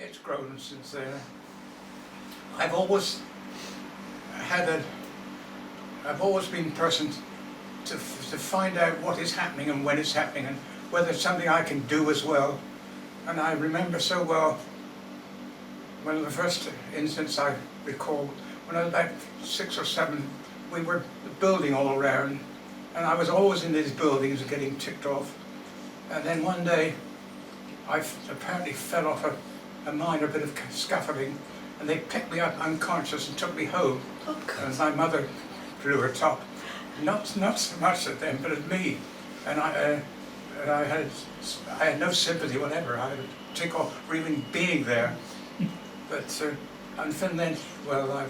it's grown since then. I've always had a, I've always been person to find out what is happening and when it's happening and whether it's something I can do as well. And I remember so well, one of the first incidents I recall, when I was about 6 or 7, we were building all around, and I was always in these buildings getting ticked off. And then one day, I apparently fell off a minor bit of scaffolding, and they picked me up unconscious and took me home. Oh, God. And my mother drew her top, not so much at them, but at me. And I had no sympathy whatever. I had a tick off for even being there. But and from then, well,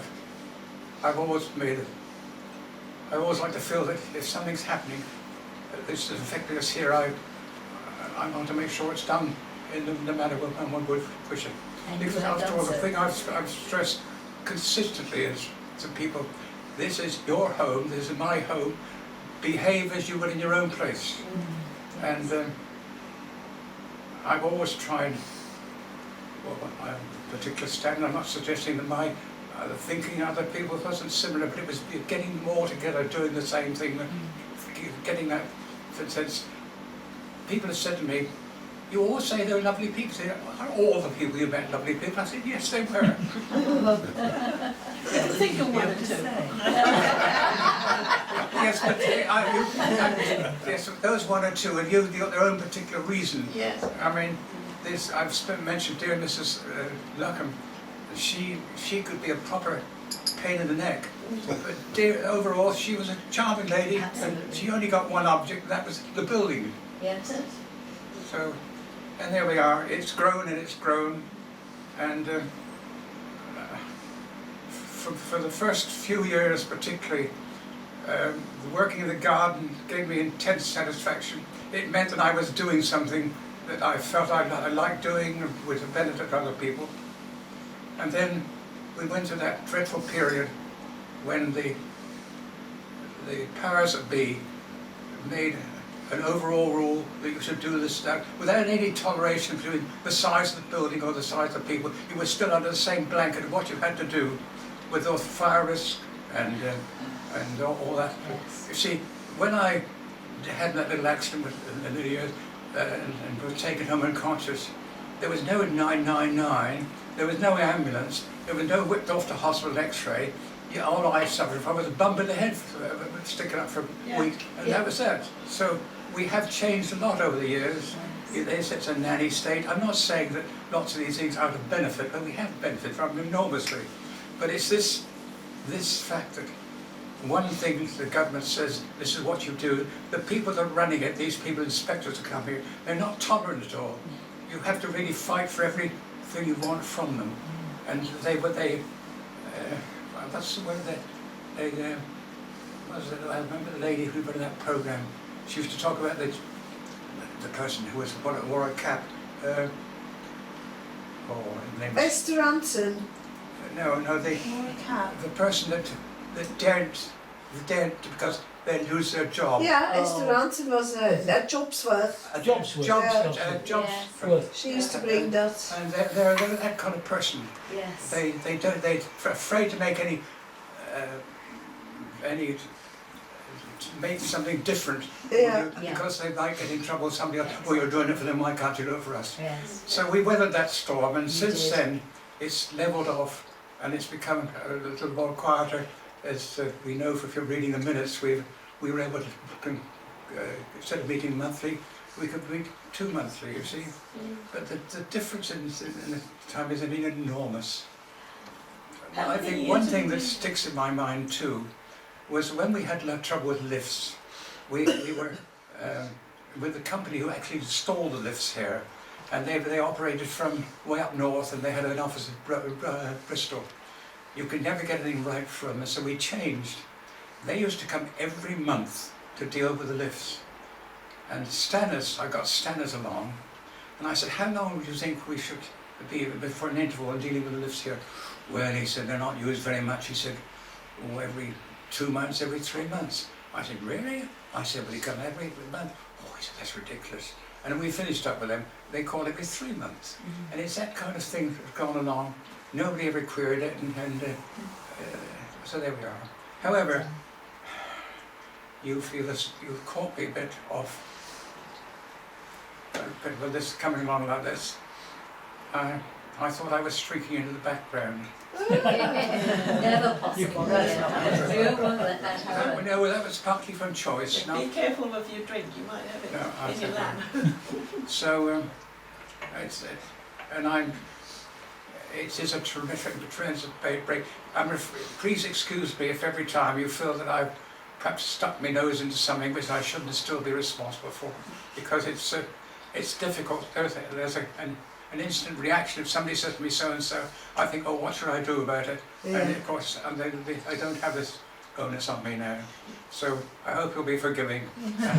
I've always made it. I always like to feel that if something's happening, this is affecting us here, I want to make sure it's done in no matter what one would push it. Because after all, the thing I've stressed consistently is to people, this is your home, this is my home, behave as you would in your own place. And I've always tried, well, my particular stand, I'm not suggesting that my thinking other people wasn't similar, but it was getting them all together, doing the same thing, getting that sense. People have said to me, you always say they were lovely people. Say, are all the people you met lovely people? I said, yes, they were. I think of one or two. Yes, but yes, those one or two, and you've got their own particular reason. Yes. I mean, this I've mentioned dear Mrs. Luckham. She could be a proper pain in the neck, but dear, overall she was a charming lady. Absolutely. And she only got one object, and that was the building. Yes. So, and there we are. It's grown and it's grown, and for the first few years particularly, working in the garden gave me intense satisfaction. It meant that I was doing something that I felt I liked doing with the benefit of other people. And then we went to that dreadful period when the powers that be made an overall rule that you should do this, that, without any toleration between the size of the building or the size of the people. You were still under the same blanket of what you had to do with the fire risk and all that. Yes. You see, when I had that little accident with Lydia and was taken home unconscious, there was no 999, there was no ambulance, there was no whipped off to hospital x-ray. Yeah, all I suffered from was a bump in the head, sticking up for a week, and that was that. So we have changed a lot over the years. It's a nanny state. I'm not saying that lots of these things are of benefit, but we have benefit from them enormously. But it's this fact that one thing the government says, this is what you do. The people that are running it, these people, inspectors that come here, they're not tolerant at all. You have to really fight for everything you want from them. And that's the word I remember the lady who ran that program. She used to talk about the person who wore a cap. His name was, Esther Anson. no, the person that dared because they lose their job. Yeah, Esther Anson was a Jobsworth. Jobsworth. She used to bring that. And they're that kind of person. Yes. They're afraid to make any to make something different. Yeah. Because they might get in trouble with somebody else. Oh, you're doing it for them, why can't you do it for us? Yes. So we weathered that storm, and You since did. then it's levelled off and it's become a little more quieter. As we know, if you're reading the minutes, we were able to, instead of meeting monthly, we could meet 2 monthly, you see. But the difference in the time has been enormous. I think one thing that sticks in my mind too was when we had trouble with lifts. We were with the company who actually installed the lifts here, and they operated from way up north, and they had an office in Bristol. You could never get anything right from them, so we changed. They used to come every month to deal with the lifts. And Stanners, I got Stanners along, and I said, how long do you think we should be for an interval in dealing with the lifts here? Well, he said, they're not used very much. He said, oh, every 2 months, every 3 months. I said, really? I said, well, you come every month? Oh, he said, that's ridiculous. and we finished up with them. They called every 3 months, and it's that kind of thing that's gone along. Nobody ever queried it, and so there we are. However, you feel this, you've caught me a bit off. But with this coming along like this, I thought I was streaking into the background. Never possible. We won't let that happen. No, that was partly from choice. Be careful of your drink, you might have it in your lap. So, it is a terrific break. Please excuse me if every time you feel that I've perhaps stuck my nose into something which I shouldn't still be responsible for, because it's difficult. There's an instant reaction. If somebody says to me so and so, I think, oh, what should I do about it? Yeah. And of course, I don't have this onus on me now. So I hope you'll be forgiving.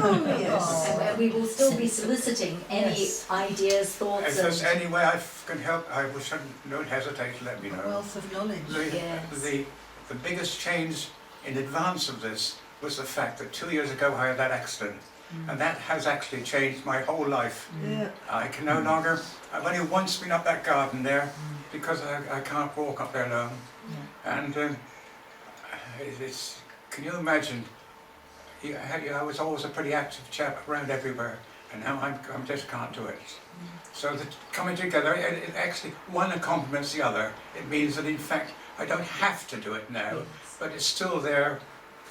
Oh, yes. And we will still be soliciting any ideas, thoughts. If there's any way I can help, I wish don't hesitate to let me know. A wealth of knowledge. The biggest change in advance of this was the fact that 2 years ago I had that accident, and that has actually changed my whole life. Yeah. I can no longer, I've only once been up that garden there because I can't walk up there alone. And can you imagine, I was always a pretty active chap around everywhere, and now I just can't do it. So the coming together, it actually, one complements the other. It means that in fact I don't have to do it now, but it's still there.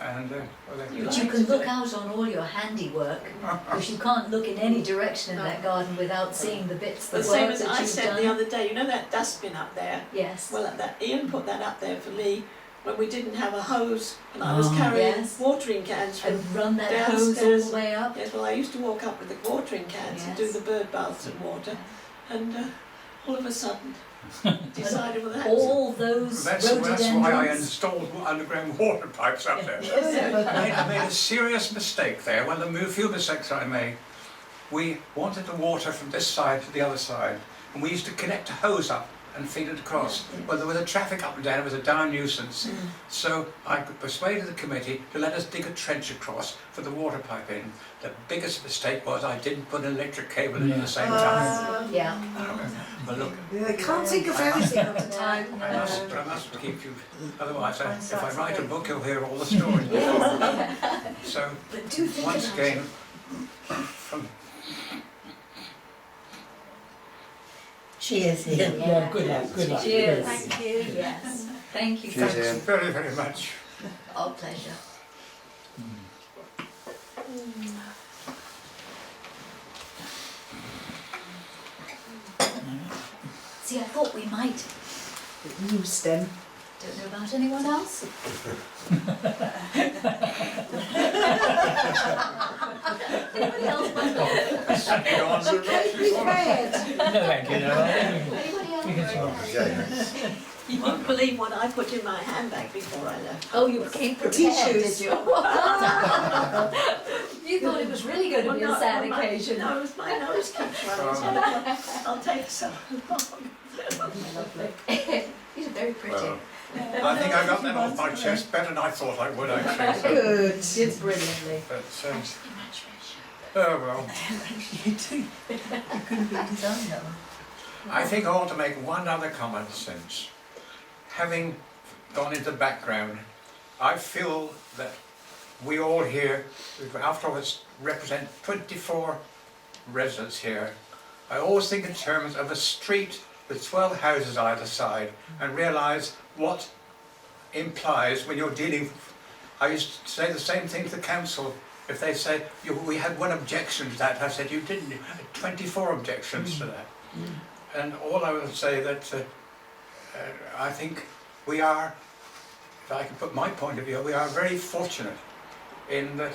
And But you can look out on all your handiwork, because you can't look in any direction in that garden without seeing the bits, the The work same as that I you've said done. the other day, you know that dustbin up there? Yes. Well, Ian put that up there for me when we didn't have a hose, and I was carrying Yes. watering cans from And run that hose all downstairs. the way up. Yes, well, I used to walk up with the watering cans and do Yes. the bird baths and water, and all of a sudden decided, well, that's All those that's why I rhododendrons. installed underground water pipes up there. Yes. I made a serious mistake there. One of the few mistakes I made. We wanted the water from this side to the other side, and we used to connect a hose up and feed it across. Well, there was a traffic up and down, it was a darn nuisance. So I persuaded the committee to let us dig a trench across for the water pipe in. The biggest mistake was I didn't put an electric cable in at the same time. Yeah. But look, I can't think of everything at a time. I must keep you, otherwise if I write a book you'll hear all the stories. So But do think once about again, it. from Cheers, Ian. Yeah. Good luck, good luck. Cheers. Thank you. Yes. Thank you. Cheers, Thanks. Ian. very, very much. Our pleasure. See, I thought we might. New stem. Don't know about anyone else? Anybody else might Get prepared. No, thank you, no. Anybody else? We can talk. Yeah. You won't believe what I put in my handbag before I left. Oh, you came prepared, Tissues. did you? You thought it was really going to be a sad occasion. My nose keeps running, so I'll take some. Lovely. These are very pretty. Well, I think I got that off my chest better than I thought I would actually. So, Good. Did brilliantly. but, oh well. I think I want to make one other comment since. Having gone into the background, I feel that we all here, after all, represent 24 residents here. I always think in terms of a street with 12 houses either side and realise what implies when you're dealing. I used to say the same thing to the council. If they said, we had one objection to that, I said, you didn't, you had 24 objections to that. And all I would say that I think we are, if I can put my point of view, we are very fortunate in that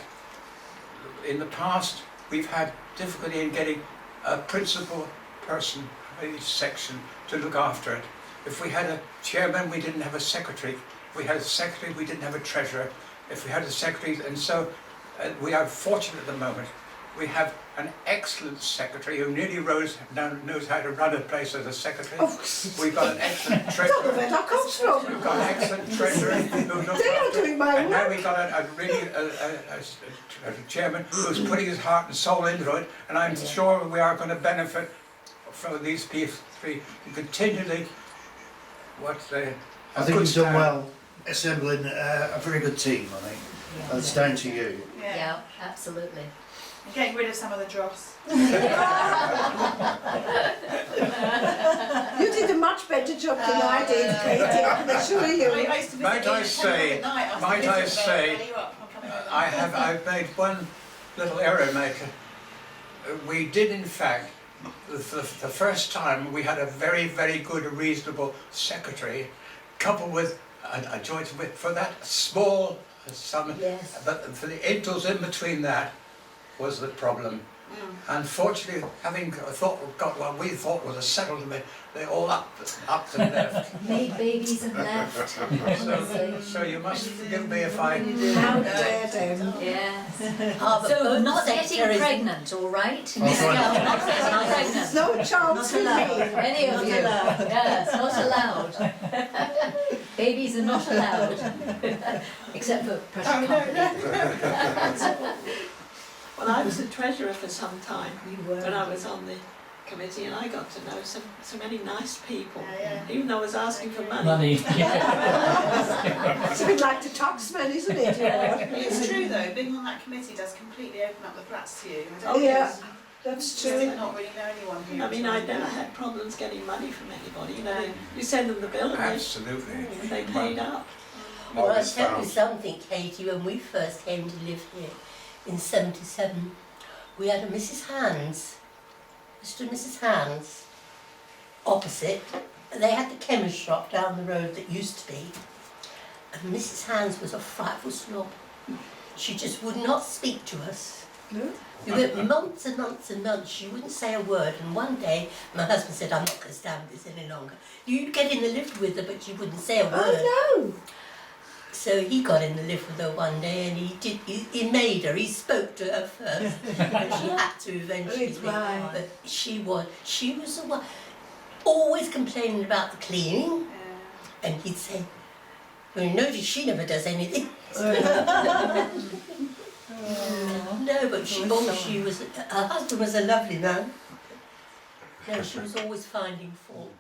in the past we've had difficulty in getting a principal person of each section to look after it. If we had a chairman, we didn't have a secretary. If we had a secretary, we didn't have a treasurer. If we had a secretary, and so we are fortunate at the moment. We have an excellent secretary who nearly knows how to run a place as a secretary. Oh, We've got an excellent don't know treasurer. where that comes from. We've got an excellent treasurer who looks They are after. doing my And now work. we've got a chairman who's putting his heart and soul into it, and I'm sure we are going to benefit from these people continually. I think you've done well assembling a very good team, I think. That's down to you. Yeah, absolutely. And getting rid of some of the dross. You did a much better job than I did, Katie, I can assure you. I used to visit Might you I at 10 say- at night after might the I visit, say, but, you up, I'm coming over. I've made one little error, mate. We did, in fact, the first time we had a very, very good, reasonable secretary, coupled with a joint for that small sum. Yes. But for the intervals in between that was the problem. Unfortunately, having got what we thought was a settlement, they're all up and left. Made babies and left. Honestly. So you must forgive me if I. How dare them. Yes. Ah, but So both not getting secretaries- pregnant, all right? I'll try No, not not getting There's pregnant. no chance with me. Any of Not you. allowed. Yes, not allowed. Babies are not allowed. Except for pressure company. Well, I was the treasurer for some time You were. when I was on the committee, and I got to know so many nice people. Yeah. Even though I was asking for money. Money. It's a bit like the taxman, isn't it? It's true though, being on that committee does completely open up the flats to you. I Oh, don't Yeah, think that's you true. might not really know anyone here. I mean, I never had problems getting money from anybody. You know, No. you send them the bill and Absolutely. they paid up. Well, I'll Always tell you found. something, Katie, when we first came to live here in '77, we had a Mrs. Hands, Mr. and Mrs. Hands, opposite. They had the chemist shop down the road that used to be, and Mrs. Hands was a frightful snob. She just would not speak to us. No? We went months and months and months, she wouldn't say a word, and one day my husband said, I'm not going to stand this any longer. You'd get in the lift with her, but she wouldn't say a word. Oh no! So he got in the lift with her one day and he made her, he spoke to her first, and she had to eventually. Right. But she was the one, always complaining about the cleaning, and he'd say, well, you notice she never does anything. No, but her husband was a lovely man. No, she was always finding fault.